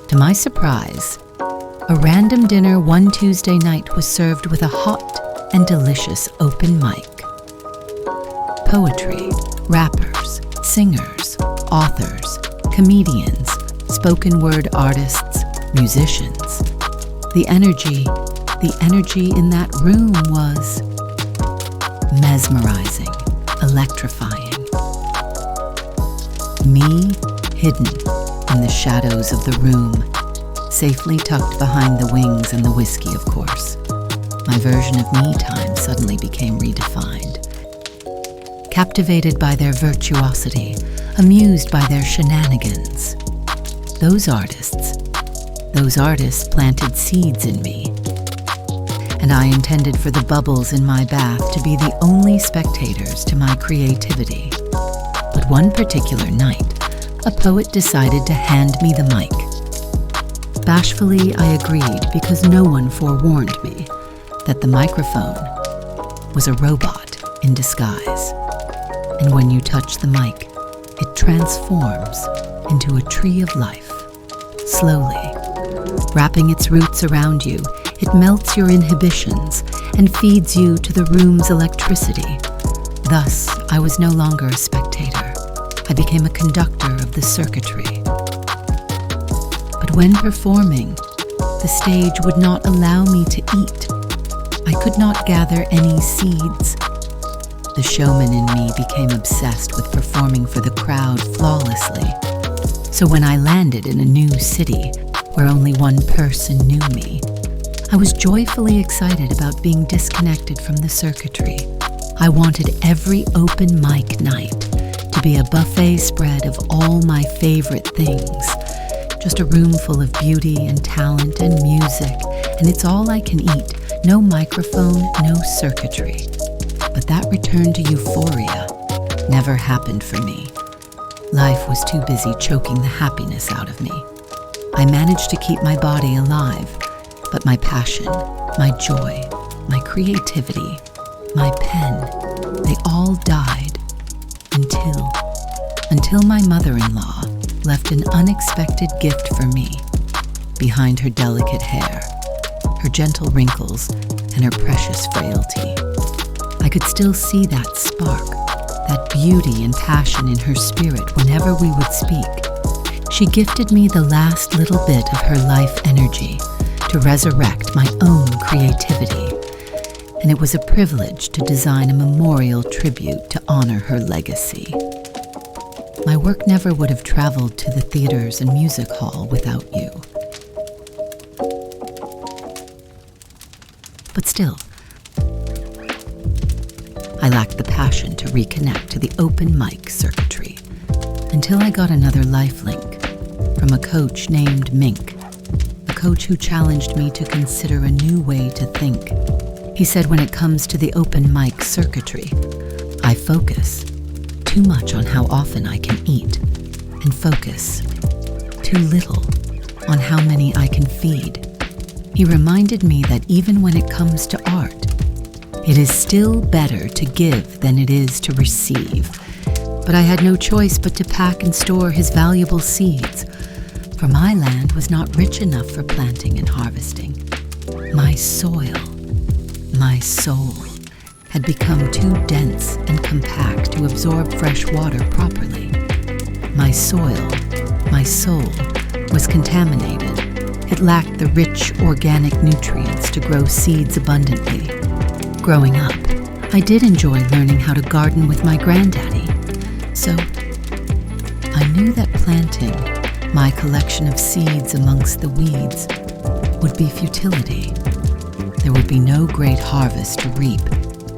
To my surprise, a random dinner one Tuesday night was served with a hot and delicious open mic. Poetry, rappers, singers, authors, comedians, spoken word artists, musicians. The energy in that room was mesmerizing, electrifying. Me, hidden in the shadows of the room, safely tucked behind the wings and the whiskey, of course. My version of me time suddenly became redefined. Captivated by their virtuosity, amused by their shenanigans. Those artists planted seeds in me. And I intended for the bubbles in my bath to be the only spectators to my creativity. But one particular night, a poet decided to hand me the mic. Bashfully, I agreed because no one forewarned me that the microphone was a robot in disguise. And when you touch the mic, it transforms into a tree of life. Slowly, wrapping its roots around you, it melts your inhibitions and feeds you to the room's electricity. Thus, I was no longer a spectator. I became a conductor of the circuitry. But when performing, the stage would not allow me to eat. I could not gather any seeds. The showman in me became obsessed with performing for the crowd flawlessly. So when I landed in a new city where only one person knew me, I was joyfully excited about being disconnected from the circuitry. I wanted every open mic night to be a buffet spread of all my favorite things. Just a room full of beauty and talent and music, and it's all I can eat. No microphone, no circuitry. But that return to euphoria never happened for me. Life was too busy choking the happiness out of me. I managed to keep my body alive, but my passion, my joy, my creativity, my pen, they all died until my mother-in-law left an unexpected gift for me behind her delicate hair, her gentle wrinkles, and her precious frailty. I could still see that spark, that beauty and passion in her spirit whenever we would speak. She gifted me the last little bit of her life energy to resurrect my own creativity, and it was a privilege to design a memorial tribute to honor her legacy. My work never would have traveled to the theaters and music hall without you. But still, I lacked the passion to reconnect to the open mic circuitry until I got another life link from a coach named Mink, a coach who challenged me to consider a new way to think. He said when it comes to the open mic circuitry, I focus too much on how often I can eat and focus too little on how many I can feed. He reminded me that even when it comes to art, it is still better to give than it is to receive. But I had no choice but to pack and store his valuable seeds, for my land was not rich enough for planting and harvesting. My soil, my soul, had become too dense and compact to absorb fresh water properly. My soil, my soul, was contaminated. It lacked the rich organic nutrients to grow seeds abundantly. Growing up, I did enjoy learning how to garden with my granddaddy, so I knew that planting my collection of seeds amongst the weeds would be futility. There would be no great harvest to reap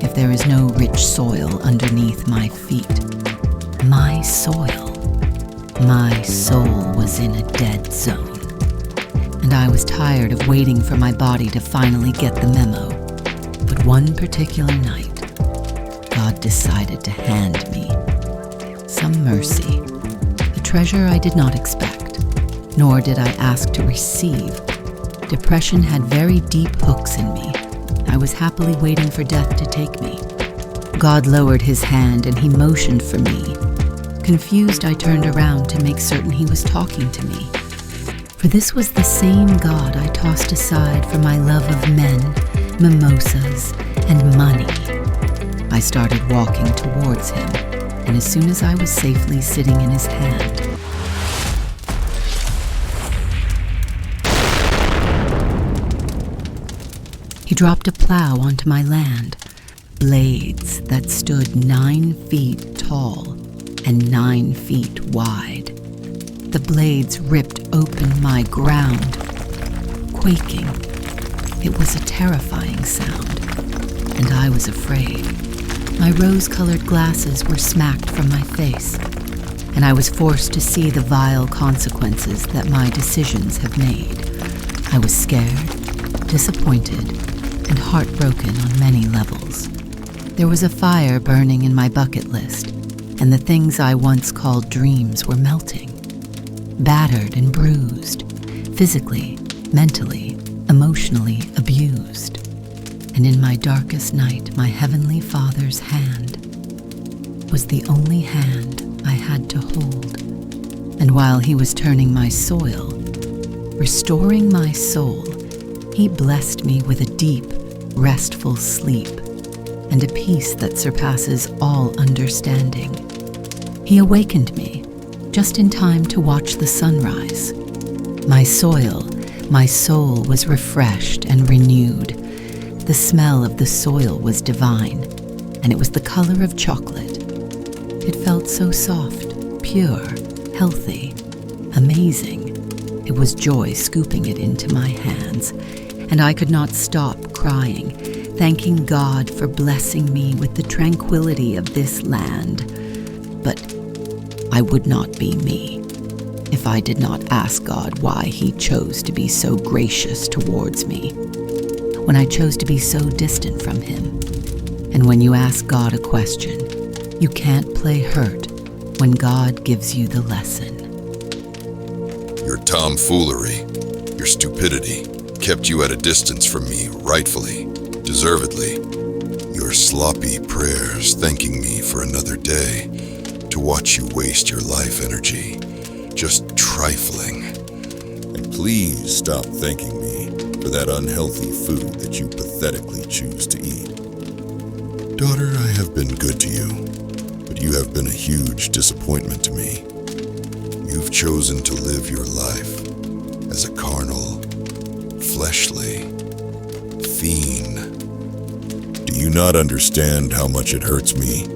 if there is no rich soil underneath my feet. My soil, my soul was in a dead zone, and I was tired of waiting for my body to finally get the memo. But one particular night, God decided to hand me some mercy, a treasure I did not expect, nor did I ask to receive. Depression had very deep hooks in me. I was happily waiting for death to take me. God lowered his hand and he motioned for me, Confused, I turned around to make certain he was talking to me. For this was the same God I tossed aside for my love of men, mimosas, and money. I started walking towards him, and as soon as I was safely sitting in his hand, he dropped a plow onto my land, blades that stood 9 feet tall and 9 feet wide. The blades ripped open my ground, quaking. It was a terrifying sound, and I was afraid. My rose-colored glasses were smacked from my face, and I was forced to see the vile consequences that my decisions have made. I was scared, disappointed, and heartbroken on many levels. There was a fire burning in my bucket list, and the things I once called dreams were melting. Battered and bruised, physically, mentally, emotionally abused. And in my darkest night, my Heavenly Father's hand was the only hand I had to hold. And while he was turning my soil, restoring my soul, he blessed me with a deep, restful sleep and a peace that surpasses all understanding. He awakened me just in time to watch the sunrise. My soul was refreshed and renewed. The smell of the soil was divine, and it was the color of chocolate. It felt so soft, pure, healthy, amazing. It was joy scooping it into my hands, and I could not stop crying, thanking God for blessing me with the tranquility of this land. But I would not be me if I did not ask God why he chose to be so gracious towards me, when I chose to be so distant from him. And when you ask God a question, you can't play hurt when God gives you the lesson. Your tomfoolery, your stupidity, kept you at a distance from me, rightfully, deservedly. Your sloppy prayers thanking me for another day, to watch you waste your life energy, just trifling. And please stop thanking me for that unhealthy food that you pathetically choose to eat. Daughter, I have been good to you, but you have been a huge disappointment to me. You've chosen to live your life as a carnal, fleshly fiend. Do you not understand how much it hurts me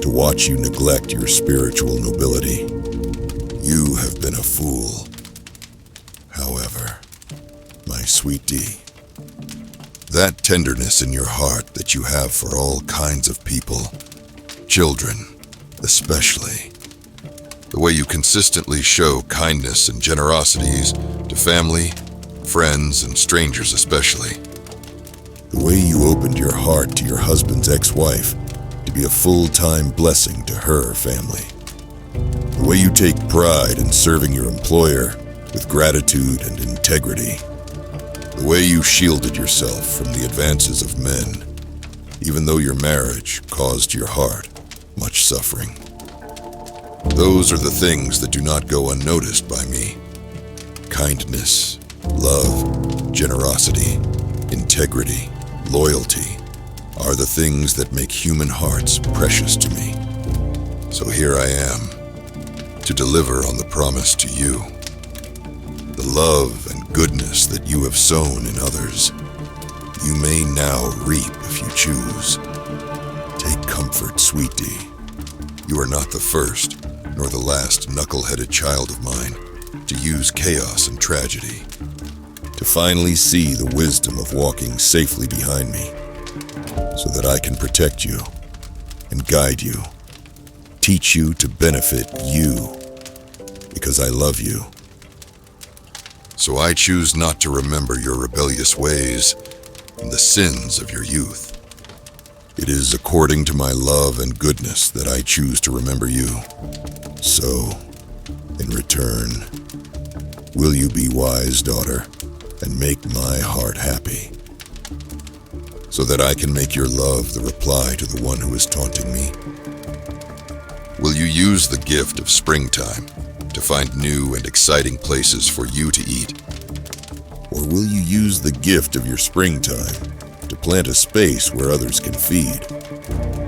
to watch you neglect your spiritual nobility? You have been a fool. However, my sweet Dee, that tenderness in your heart that you have for all kinds of people, children especially, the way you consistently show kindness and generosities to family, friends, and strangers especially, the way you opened your heart to your husband's ex-wife to be a full-time blessing to her family, the way you take pride in serving your employer with gratitude and integrity, the way you shielded yourself from the advances of men, even though your marriage caused your heart much suffering. Those are the things that do not go unnoticed by me. Kindness, love, generosity, integrity, loyalty are the things that make human hearts precious to me. So here I am, to deliver on the promise to you. The love and goodness that you have sown in others, you may now reap if you choose. Take comfort, sweet Dee. You are not the first, nor the last knuckle-headed child of mine to use chaos and tragedy, to finally see the wisdom of walking safely behind me, so that I can protect you and guide you, teach you to benefit you, because I love you. So I choose not to remember your rebellious ways and the sins of your youth. It is according to my love and goodness that I choose to remember you. So, in return, will you be wise, daughter, and make my heart happy, so that I can make your love the reply to the one who is taunting me? Will you use the gift of springtime to find new and exciting places for you to eat? Or will you use the gift of your springtime to plant a space where others can feed?